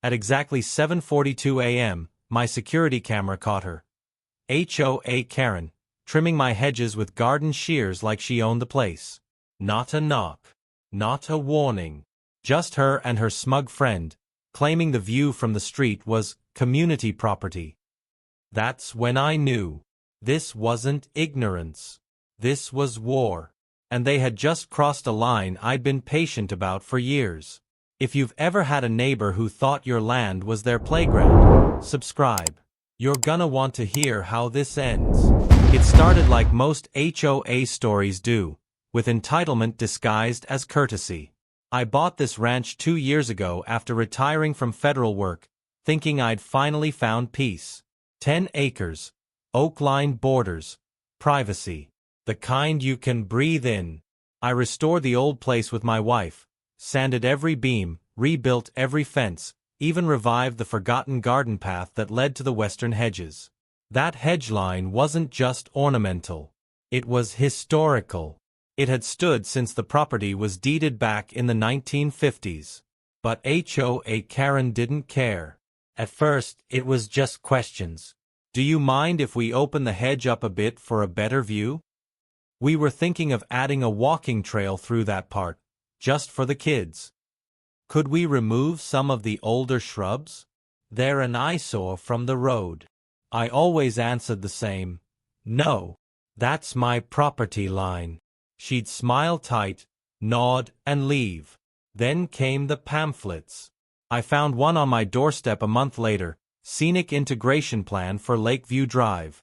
At exactly 7:42 a.m., my security camera caught her. HOA Karen, trimming my hedges with garden shears like she owned the place. Not a knock. Not a warning. Just her and her smug friend, claiming the view from the street was community property. That's when I knew. This wasn't ignorance. This was war. And they had just crossed a line I'd been patient about for years. If you've ever had a neighbor who thought your land was their playground, subscribe. You're gonna want to hear how this ends. It started like most HOA stories do, with entitlement disguised as courtesy. I bought this ranch 2 years ago after retiring from federal work, thinking I'd finally found peace. 10 acres, oak-lined borders, privacy. The kind you can breathe in. I restored the old place with my wife, sanded every beam, rebuilt every fence, even revived the forgotten garden path that led to the western hedges. That hedge line wasn't just ornamental. It was historical. It had stood since the property was deeded back in the 1950s. But HOA Karen didn't care. At first, it was just questions. Do you mind if we open the hedge up a bit for a better view? We were thinking of adding a walking trail through that part, just for the kids. Could we remove some of the older shrubs? They're an eyesore from the road. I always answered the same, no, that's my property line. She'd smile tight, nod, and leave. Then came the pamphlets. I found one on my doorstep a month later, Scenic Integration Plan for Lakeview Drive.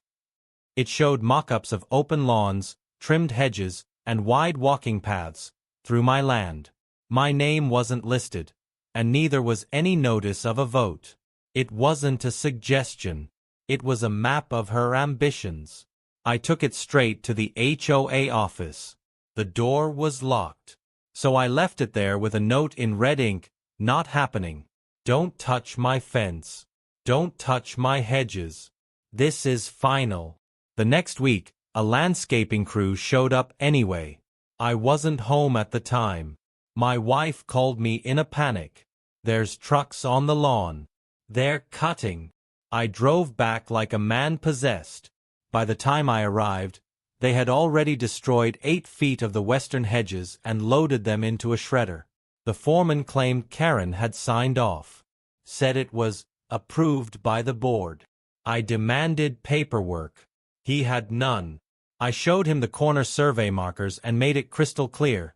It showed mock-ups of open lawns, trimmed hedges, and wide walking paths through my land. My name wasn't listed, and neither was any notice of a vote. It wasn't a suggestion. It was a map of her ambitions. I took it straight to the HOA office. The door was locked. So I left it there with a note in red ink, not happening. Don't touch my fence. Don't touch my hedges. This is final. The next week, a landscaping crew showed up anyway. I wasn't home at the time. My wife called me in a panic. There's trucks on the lawn. They're cutting. I drove back like a man possessed. By the time I arrived, they had already destroyed 8 feet of the western hedges and loaded them into a shredder. The foreman claimed Karen had signed off. Said it was approved by the board. I demanded paperwork. He had none. I showed him the corner survey markers and made it crystal clear.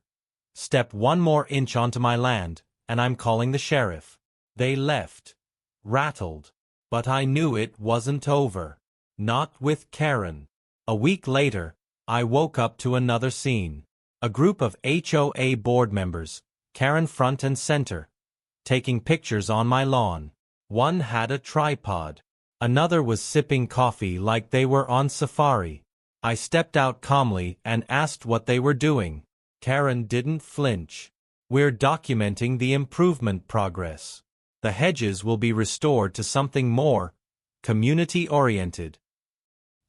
Step 1 more inch onto my land, and I'm calling the sheriff. They left. Rattled. But I knew it wasn't over. Not with Karen. A week later, I woke up to another scene. A group of HOA board members, Karen front and center, taking pictures on my lawn. One had a tripod. Another was sipping coffee like they were on safari. I stepped out calmly and asked what they were doing. Karen didn't flinch. We're documenting the improvement progress. The hedges will be restored to something more community-oriented.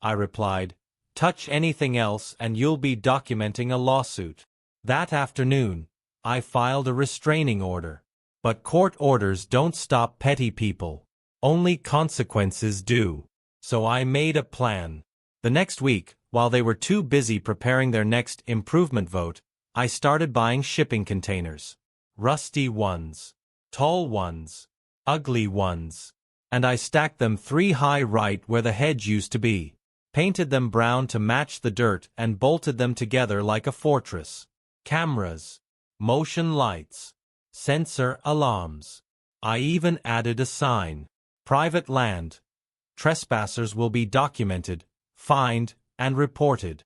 I replied, touch anything else and you'll be documenting a lawsuit. That afternoon, I filed a restraining order. But court orders don't stop petty people. Only consequences do. So I made a plan. The next week, while they were too busy preparing their next improvement vote, I started buying shipping containers. Rusty ones, tall ones, ugly ones. And I stacked them 3 high right where the hedge used to be. Painted them brown to match the dirt and bolted them together like a fortress. Cameras, motion lights, sensor alarms. I even added a sign. Private land. Trespassers will be documented, fined, and reported.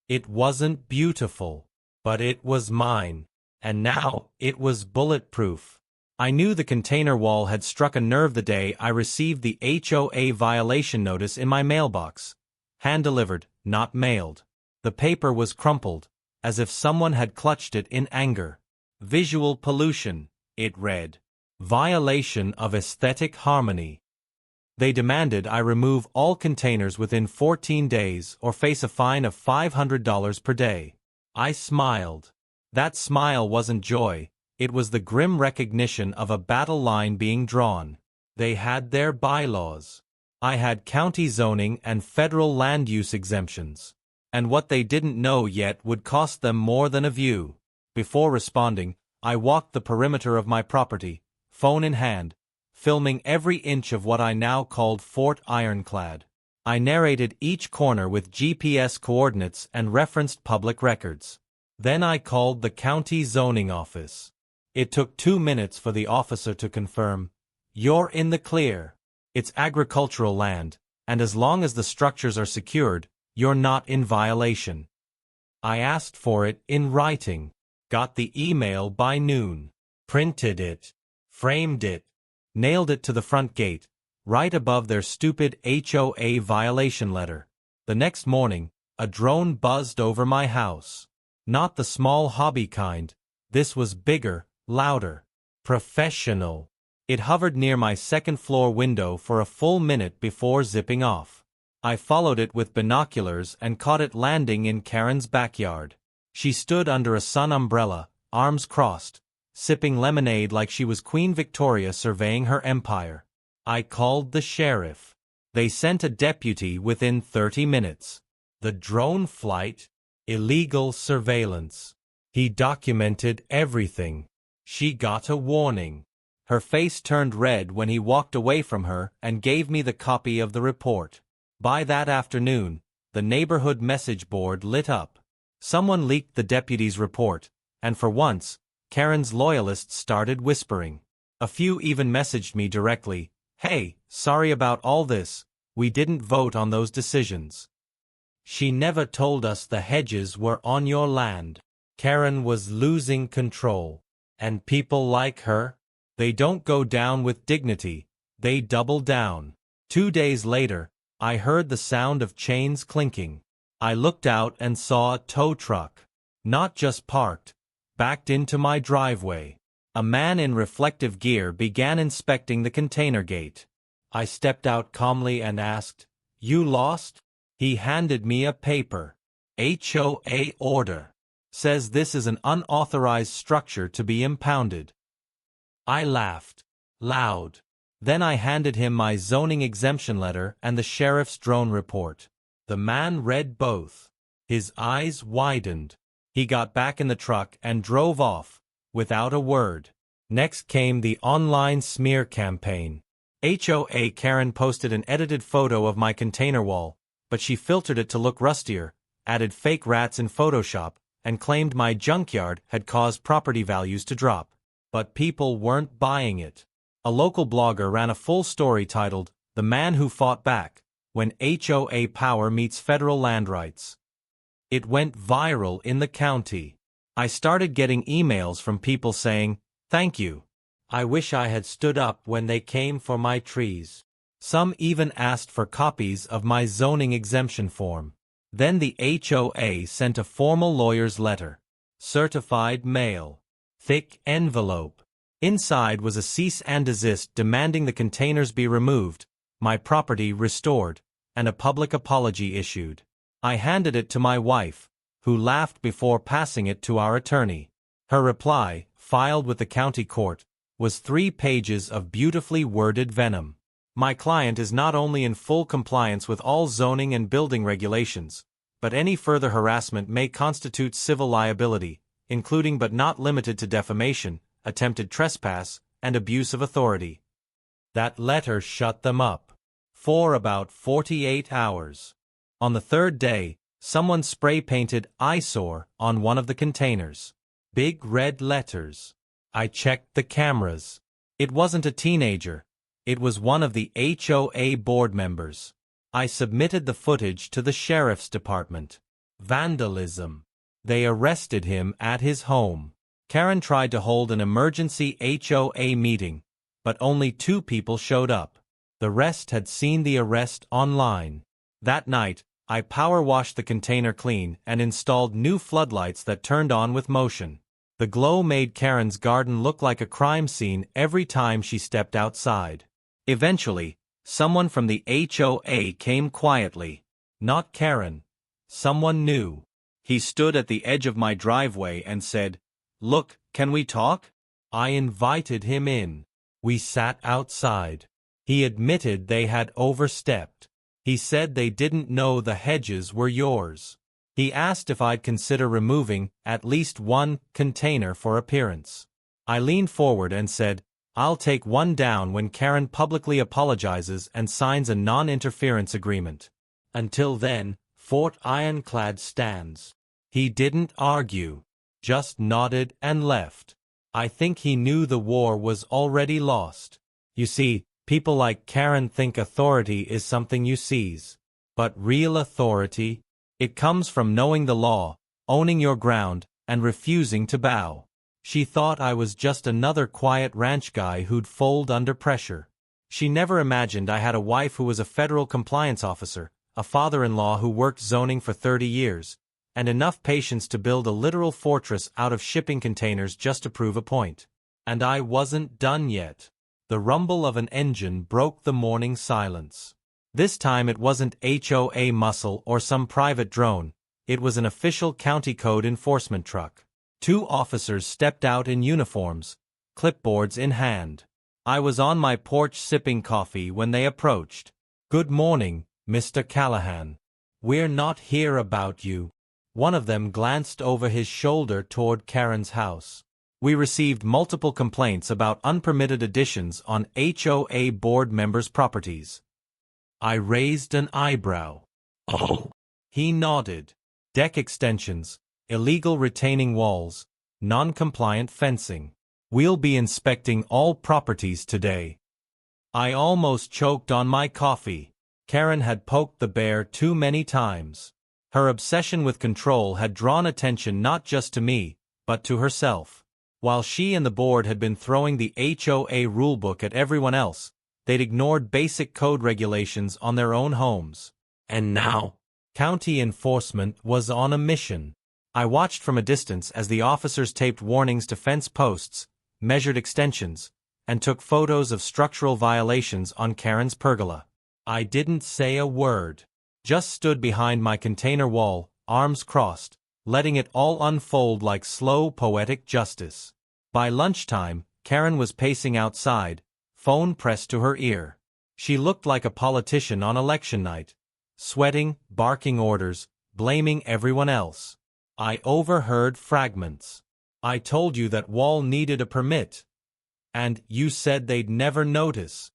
It wasn't beautiful, but it was mine. And now, it was bulletproof. I knew the container wall had struck a nerve the day I received the HOA violation notice in my mailbox. Hand-delivered, not mailed. The paper was crumpled, as if someone had clutched it in anger. Visual pollution, it read. Violation of aesthetic harmony. They demanded I remove all containers within 14 days or face a fine of $500 per day. I smiled. That smile wasn't joy, It was the grim recognition of a battle line being drawn. They had their bylaws. I had county zoning and federal land use exemptions. And what they didn't know yet would cost them more than a view. Before responding, I walked the perimeter of my property, phone in hand, filming every inch of what I now called Fort Ironclad. I narrated each corner with GPS coordinates and referenced public records. Then I called the county zoning office. It took 2 minutes for the officer to confirm, "You're in the clear. It's agricultural land, and as long as the structures are secured, you're not in violation." I asked for it in writing, got the email by noon, printed it, framed it, nailed it to the front gate, right above their stupid HOA violation letter. The next morning, a drone buzzed over my house. Not the small hobby kind. This was bigger, louder, professional. It hovered near my second-floor window for a full minute before zipping off. I followed it with binoculars and caught it landing in Karen's backyard. She stood under a sun umbrella, arms crossed, sipping lemonade like she was Queen Victoria surveying her empire. I called the sheriff. They sent a deputy within 30 minutes. The drone flight? Illegal surveillance. He documented everything. She got a warning. Her face turned red when he walked away from her and gave me the copy of the report. By that afternoon, the neighborhood message board lit up. Someone leaked the deputy's report, and for once, Karen's loyalists started whispering. A few even messaged me directly, "Hey, sorry about all this, we didn't vote on those decisions. She never told us the hedges were on your land." Karen was losing control. And people like her? They don't go down with dignity, they double down. 2 days later, I heard the sound of chains clinking. I looked out and saw a tow truck. Not just parked, backed into my driveway. A man in reflective gear began inspecting the container gate. I stepped out calmly and asked, "You lost?" He handed me a paper. HOA order. Says this is an unauthorized structure to be impounded. I laughed. Loud. Then I handed him my zoning exemption letter and the sheriff's drone report. The man read both. His eyes widened. He got back in the truck and drove off, without a word. Next came the online smear campaign. HOA Karen posted an edited photo of my container wall, but she filtered it to look rustier, added fake rats in Photoshop, and claimed my junkyard had caused property values to drop. But people weren't buying it. A local blogger ran a full story titled, "The Man Who Fought Back, When HOA Power Meets Federal Land Rights." It went viral in the county. I started getting emails from people saying, "Thank you. I wish I had stood up when they came for my trees." Some even asked for copies of my zoning exemption form. Then the HOA sent a formal lawyer's letter. Certified mail. Thick envelope. Inside was a cease and desist demanding the containers be removed, my property restored, and a public apology issued. I handed it to my wife, who laughed before passing it to our attorney. Her reply, filed with the county court, was 3 pages of beautifully worded venom. My client is not only in full compliance with all zoning and building regulations, but any further harassment may constitute civil liability, including but not limited to defamation, attempted trespass, and abuse of authority. That letter shut them up. For about 48 hours. On the 3rd day, someone spray-painted "eyesore" on one of the containers. Big red letters. I checked the cameras. It wasn't a teenager. It was one of the HOA board members. I submitted the footage to the sheriff's department. Vandalism. They arrested him at his home. Karen tried to hold an emergency HOA meeting, but only 2 people showed up. The rest had seen the arrest online. That night, I power washed the container clean and installed new floodlights that turned on with motion. The glow made Karen's garden look like a crime scene every time she stepped outside. Eventually, someone from the HOA came quietly. Not Karen. Someone new. He stood at the edge of my driveway and said, "Look, can we talk?" I invited him in. We sat outside. He admitted they had overstepped. He said they didn't know the hedges were yours. He asked if I'd consider removing at least one container for appearance. I leaned forward and said, I'll take one down when Karen publicly apologizes and signs a non-interference agreement. Until then, Fort Ironclad stands. He didn't argue, just nodded and left. I think he knew the war was already lost. You see, people like Karen think authority is something you seize. But real authority, it comes from knowing the law, owning your ground, and refusing to bow. She thought I was just another quiet ranch guy who'd fold under pressure. She never imagined I had a wife who was a federal compliance officer, a father-in-law who worked zoning for 30 years, and enough patience to build a literal fortress out of shipping containers just to prove a point. And I wasn't done yet. The rumble of an engine broke the morning silence. This time it wasn't HOA muscle or some private drone, it was an official county code enforcement truck. 2 officers stepped out in uniforms, clipboards in hand. I was on my porch sipping coffee when they approached. "Good morning, Mr. Callahan. We're not here about you." One of them glanced over his shoulder toward Karen's house. "We received multiple complaints about unpermitted additions on HOA board members' properties." I raised an eyebrow. "Oh." He nodded. "Deck extensions, illegal retaining walls, non-compliant fencing. We'll be inspecting all properties today." I almost choked on my coffee. Karen had poked the bear too many times. Her obsession with control had drawn attention not just to me, but to herself. While she and the board had been throwing the HOA rulebook at everyone else, they'd ignored basic code regulations on their own homes. And now, county enforcement was on a mission. I watched from a distance as the officers taped warnings to fence posts, measured extensions, and took photos of structural violations on Karen's pergola. I didn't say a word, just stood behind my container wall, arms crossed, letting it all unfold like slow poetic justice. By lunchtime, Karen was pacing outside, phone pressed to her ear. She looked like a politician on election night, sweating, barking orders, blaming everyone else. I overheard fragments. "I told you that wall needed a permit. And you said they'd never notice."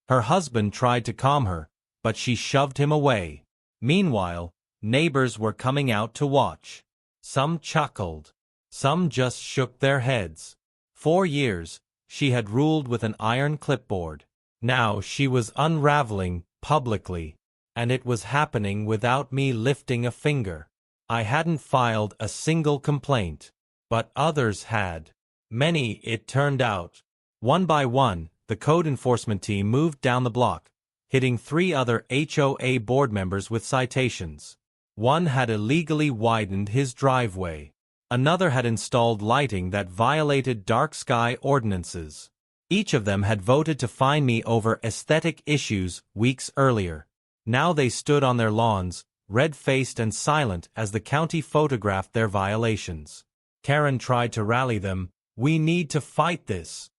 Her husband tried to calm her, but she shoved him away. Meanwhile, neighbors were coming out to watch. Some chuckled. Some just shook their heads. 4 years, she had ruled with an iron clipboard. Now she was unraveling, publicly. And it was happening without me lifting a finger. I hadn't filed a single complaint. But others had. Many, it turned out. One by one, the code enforcement team moved down the block, hitting 3 other HOA board members with citations. One had illegally widened his driveway. Another had installed lighting that violated dark sky ordinances. Each of them had voted to fine me over aesthetic issues weeks earlier. Now they stood on their lawns, red-faced and silent as the county photographed their violations. Karen tried to rally them. "We need to fight this."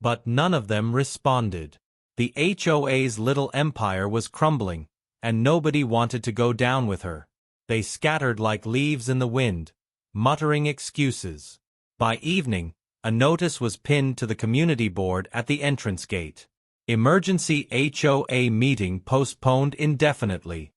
But none of them responded. The HOA's little empire was crumbling, and nobody wanted to go down with her. They scattered like leaves in the wind, muttering excuses. By evening, a notice was pinned to the community board at the entrance gate. "Emergency HOA meeting postponed indefinitely."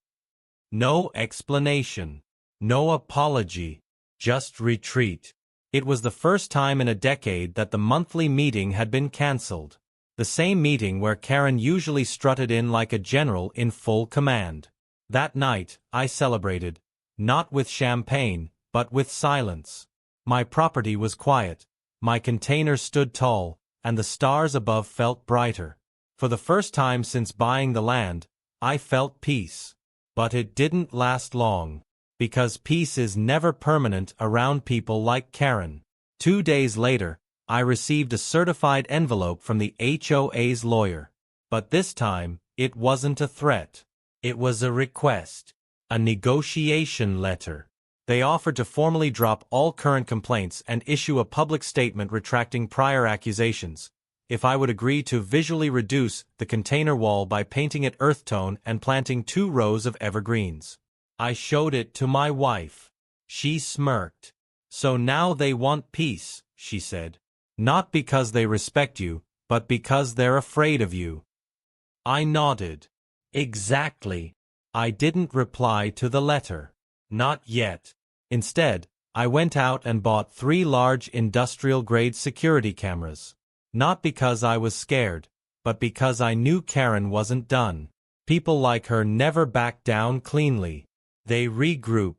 No explanation. No apology. Just retreat. It was the first time in a decade that the monthly meeting had been cancelled. The same meeting where Karen usually strutted in like a general in full command. That night, I celebrated. Not with champagne, but with silence. My property was quiet. My container stood tall, and the stars above felt brighter. For the first time since buying the land, I felt peace. But it didn't last long. Because peace is never permanent around people like Karen. 2 days later, I received a certified envelope from the HOA's lawyer. But this time, it wasn't a threat. It was a request. A negotiation letter. They offered to formally drop all current complaints and issue a public statement retracting prior accusations, if I would agree to visually reduce the container wall by painting it earth tone and planting 2 rows of evergreens. I showed it to my wife. She smirked. "So now they want peace," she said. "Not because they respect you, but because they're afraid of you." I nodded. Exactly. I didn't reply to the letter. Not yet. Instead, I went out and bought 3 large industrial-grade security cameras. Not because I was scared, but because I knew Karen wasn't done. People like her never back down cleanly. They regroup,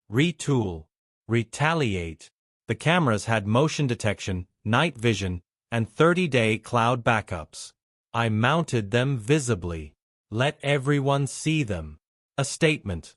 retool, retaliate. The cameras had motion detection, night vision, and 30-day cloud backups. I mounted them visibly. Let everyone see them. A statement.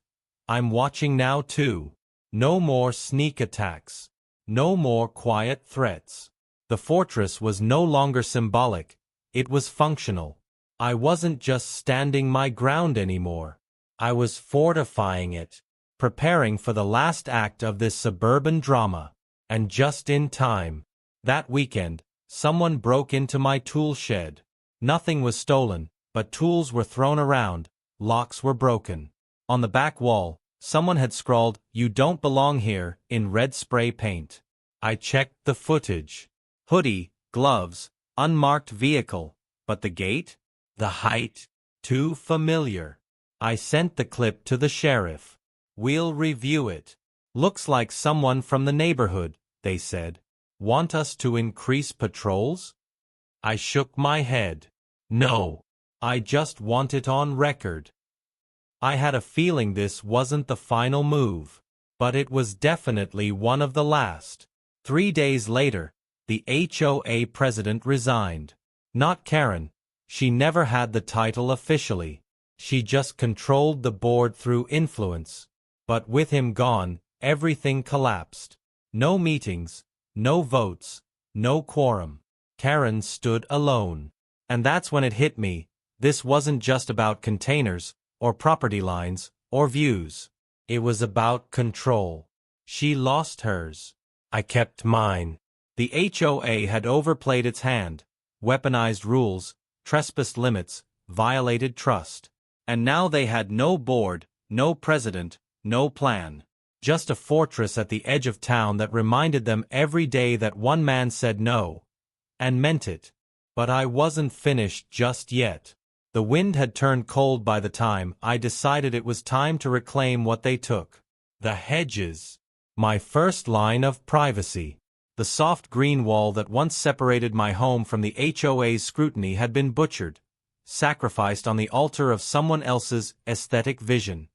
I'm watching now too. No more sneak attacks. No more quiet threats. The fortress was no longer symbolic, it was functional. I wasn't just standing my ground anymore. I was fortifying it, preparing for the last act of this suburban drama. And just in time. That weekend, someone broke into my tool shed. Nothing was stolen, but tools were thrown around, locks were broken. On the back wall, someone had scrawled, "You don't belong here," in red spray paint. I checked the footage. Hoodie, gloves, unmarked vehicle, but the gate? The height? Too familiar. I sent the clip to the sheriff. "We'll review it. Looks like someone from the neighborhood," they said. "Want us to increase patrols?" I shook my head. No. I just want it on record. I had a feeling this wasn't the final move, but it was definitely one of the last. 3 days later, the HOA president resigned. Not Karen. She never had the title officially. She just controlled the board through influence. But with him gone, everything collapsed. No meetings, no votes, no quorum. Karen stood alone. And that's when it hit me. This wasn't just about containers, or property lines, or views. It was about control. She lost hers. I kept mine. The HOA had overplayed its hand, weaponized rules, trespassed limits, violated trust. And now they had no board, no president, no plan. Just a fortress at the edge of town that reminded them every day that one man said no. And meant it. But I wasn't finished just yet. The wind had turned cold by the time I decided it was time to reclaim what they took. The hedges. My first line of privacy. The soft green wall that once separated my home from the HOA's scrutiny had been butchered, sacrificed on the altar of someone else's aesthetic vision.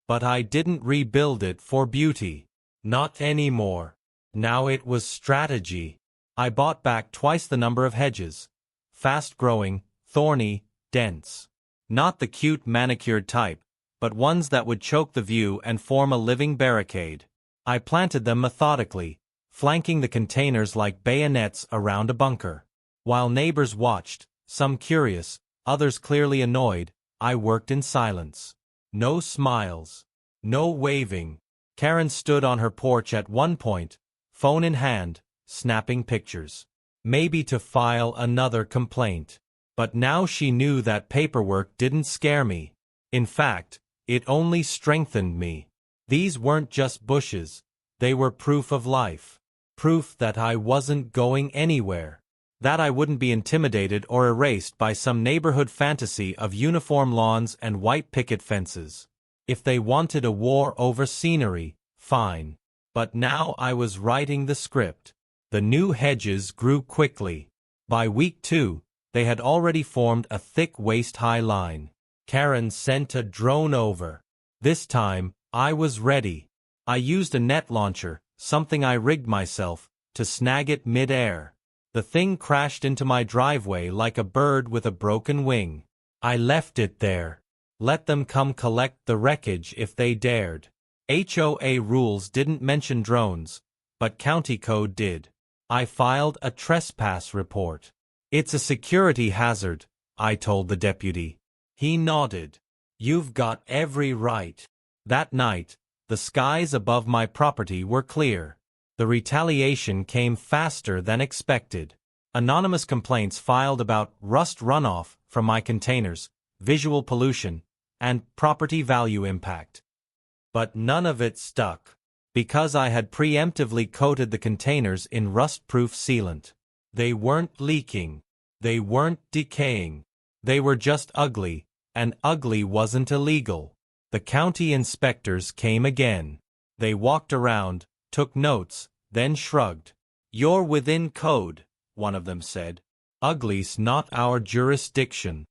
But I didn't rebuild it for beauty. Not anymore. Now it was strategy. I bought back twice the number of hedges. Fast-growing, thorny, dense. Not the cute manicured type, but ones that would choke the view and form a living barricade. I planted them methodically, flanking the containers like bayonets around a bunker. While neighbors watched, some curious, others clearly annoyed, I worked in silence. No smiles. No waving. Karen stood on her porch at one point, phone in hand, snapping pictures. Maybe to file another complaint. But now she knew that paperwork didn't scare me. In fact, it only strengthened me. These weren't just bushes. They were proof of life. Proof that I wasn't going anywhere. That I wouldn't be intimidated or erased by some neighborhood fantasy of uniform lawns and white picket fences. If they wanted a war over scenery, fine. But now I was writing the script. The new hedges grew quickly. By week 2, they had already formed a thick waist-high line. Karen sent a drone over. This time, I was ready. I used a net launcher, something I rigged myself, to snag it mid-air. The thing crashed into my driveway like a bird with a broken wing. I left it there. Let them come collect the wreckage if they dared. HOA rules didn't mention drones, but county code did. I filed a trespass report. "It's a security hazard," I told the deputy. He nodded. "You've got every right." That night, The skies above my property were clear. The retaliation came faster than expected. Anonymous complaints filed about rust runoff from my containers, visual pollution, and property value impact. But none of it stuck, because I had preemptively coated the containers in rust-proof sealant. They weren't leaking. They weren't decaying. They were just ugly, and ugly wasn't illegal. The county inspectors came again. They walked around, took notes, then shrugged. "You're within code," one of them said. "Ugly's not our jurisdiction."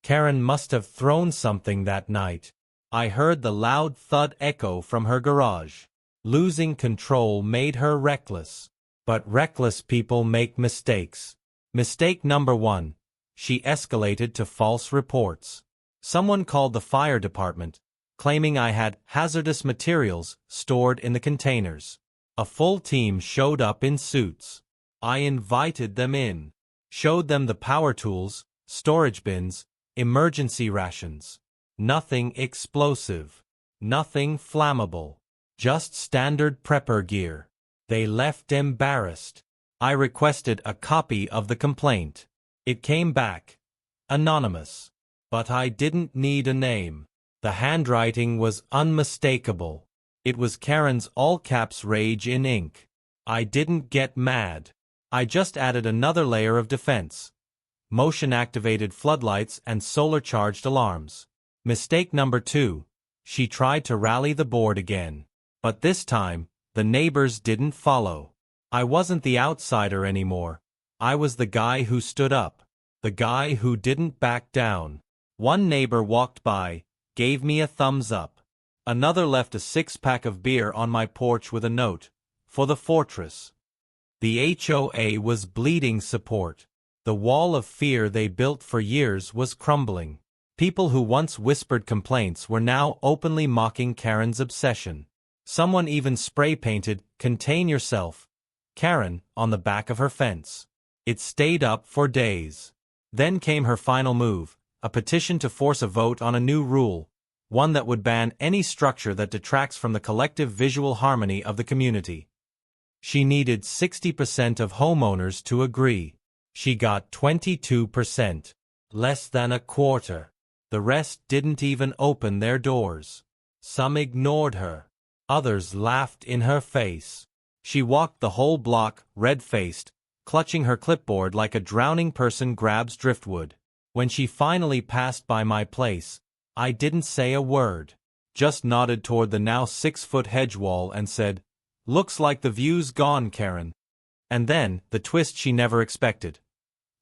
Karen must have thrown something that night. I heard the loud thud echo from her garage. Losing control made her reckless. But reckless people make mistakes. Mistake number 1. She escalated to false reports. Someone called the fire department, claiming I had hazardous materials stored in the containers. A full team showed up in suits. I invited them in, showed them the power tools, storage bins, emergency rations. Nothing explosive. Nothing flammable. Just standard prepper gear. They left embarrassed. I requested a copy of the complaint. It came back. Anonymous. But I didn't need a name. The handwriting was unmistakable. It was Karen's all-caps rage in ink. I didn't get mad. I just added another layer of defense. Motion-activated floodlights and solar-charged alarms. Mistake number 2. She tried to rally the board again. But this time, the neighbors didn't follow. I wasn't the outsider anymore. I was the guy who stood up. The guy who didn't back down. One neighbor walked by, gave me a thumbs up. Another left a 6-pack of beer on my porch with a note, "For the fortress." The HOA was bleeding support. The wall of fear they built for years was crumbling. People who once whispered complaints were now openly mocking Karen's obsession. Someone even spray-painted, "Contain yourself, Karen," on the back of her fence. It stayed up for days. Then came her final move, a petition to force a vote on a new rule, one that would ban any structure that detracts from the collective visual harmony of the community. She needed 60% of homeowners to agree. She got 22%, less than a quarter. The rest didn't even open their doors. Some ignored her. Others laughed in her face. She walked the whole block, red-faced, clutching her clipboard like a drowning person grabs driftwood. When she finally passed by my place, I didn't say a word, just nodded toward the now 6-foot hedge wall and said, "Looks like the view's gone, Karen." And then, the twist she never expected.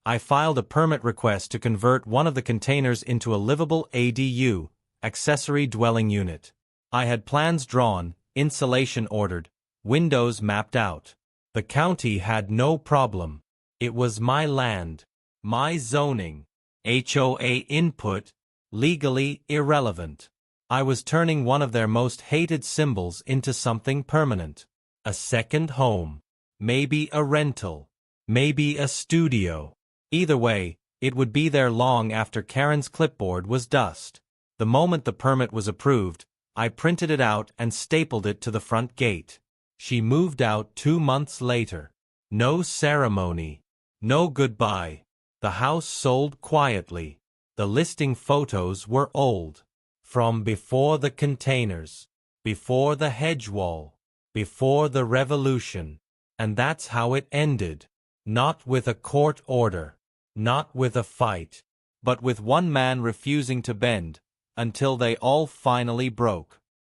I filed a permit request to convert one of the containers into a livable ADU, accessory dwelling unit. I had plans drawn, insulation ordered, windows mapped out. The county had no problem. It was my land, my zoning, HOA input, legally irrelevant. I was turning one of their most hated symbols into something permanent. A second home. Maybe a rental. Maybe a studio. Either way, it would be there long after Karen's clipboard was dust. The moment the permit was approved, I printed it out and stapled it to the front gate. She moved out 2 months later. No ceremony. No goodbye. The house sold quietly. The listing photos were old. From before the containers. Before the hedge wall. Before the revolution. And that's how it ended. Not with a court order. Not with a fight. But with one man refusing to bend, until they all finally broke.